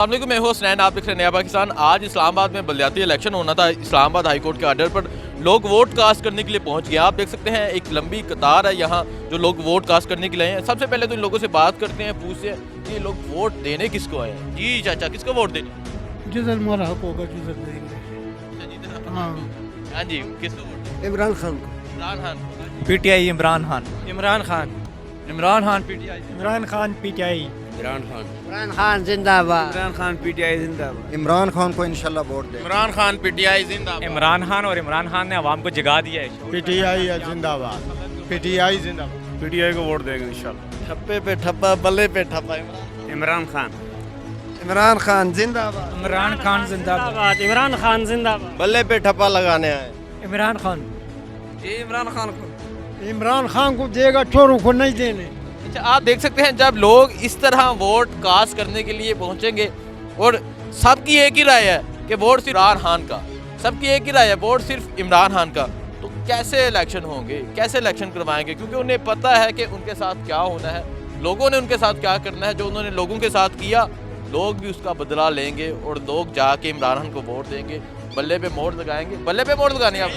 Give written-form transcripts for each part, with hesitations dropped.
अस्सलामुअलैकुम, मैं हूं हसनैन, आप देख रहे हैं नया पाकिस्तान। आज इस्लामाबाद में बलदियाती इलेक्शन होना था। इस्लामाबाद हाई कोर्ट के आर्डर पर लोग वोट कास्ट करने के लिए पहुंच गए। आप देख सकते हैं एक लंबी कतार है यहाँ जो लोग वोट कास्ट करने के लिए आए हैं। सबसे पहले तो इन लोगों से बात करते हैं, पूछते हैं कि ये लोग वोट देने किसको आए हैं। जी चाचा, किसको वोट देने? जिधर हमारा हक होगा जिधर देंगे। हाँ, हाँ जी, किसको वोट? इमरान खान को। Imran Khan. PTI Imran Khan. Imran Khan. Imran Khan PTI. Imran Khan PTI. Imran Khan. Imran Khan जिंदाबाद। इमरान खान पीटीआई जिंदाबाद। इमरान खान को इंशाल्लाह वोट दें। इमरान खान पीटीआई जिंदाबाद। इमरान खान और इमरान खान ने आवाम को जगा दिया है। पीटीआई जिंदाबाद। पीटीआई जिंदाबाद। पीटीआई को वोट देंगे इंशाल्लाह। ठप्पे पे ठप्पा, बल्ले पे ठप्पा। इमरान खान। इमरान खान जिंदाबाद। इमरान खान जिंदाबाद। इमरान खान जिंदाबाद। बल्ले पे ठप्पा लगाने आए। इमरान खान। जी इमरान खान को। इमरान खान को देगा, चोरों को नहीं देने। अच्छा, आप देख सकते हैं जब लोग इस तरह वोट कास्ट करने के लिए पहुंचेंगे और सबकी एक ही राय है कि वोट सिर्फ इमरान खान का, सबकी एक ही राय है वोट सिर्फ इमरान खान का, तो कैसे इलेक्शन होंगे, कैसे इलेक्शन करवाएंगे? क्योंकि उन्हें पता है कि उनके साथ क्या होना है, लोगों ने उनके साथ क्या करना है। जो उन्होंने लोगों के साथ किया, लोग भी उसका बदला लेंगे और लोग जाके इमरान खान को वोट देंगे, बल्ले पे मोड़ लगाएंगे। बल्ले पे मोड़ लगाने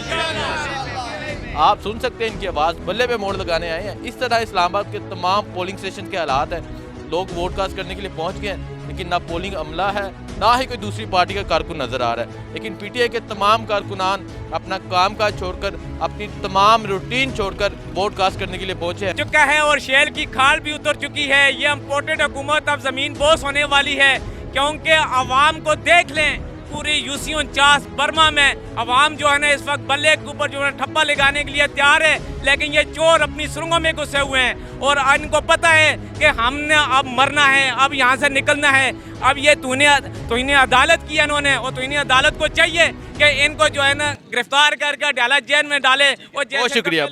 आप सुन सकते हैं इनकी आवाज़, बल्ले पे मोड़ लगाने आए हैं। इस तरह इस्लामाबाद के तमाम पोलिंग स्टेशन के हालात हैं। लोग वोट कास्ट करने के लिए पहुंच गए हैं, लेकिन ना पोलिंग अमला है, ना ही कोई दूसरी पार्टी का कारकुन नज़र आ रहा है। लेकिन पीटीआई के तमाम कारकुनान अपना काम काज छोड़कर, अपनी तमाम रूटीन छोड़कर वोट कास्ट करने के लिए पहुंचे हैं। चुका है और शेल की खाल भी उतर चुकी है। ये इम्पोर्टेड हुकूमत अब जमीन बोस होने वाली है, क्योंकि आवाम को देख लें, पूरी यूसी 49 बर्मा में अवाम जो है ना इस वक्त बल्ले के ऊपर जो है ठप्पा लगाने के लिए तैयार है। लेकिन ये चोर अपनी सुरंगों में घुसे हुए हैं और इनको पता है कि हमने अब मरना है, अब यहाँ से निकलना है। अब ये तूने अदालत की है इन्होंने, और तूने अदालत को चाहिए कि इनको जो है ना गिरफ्तार करके डाला जेल में डाले। और बहुत शुक्रिया।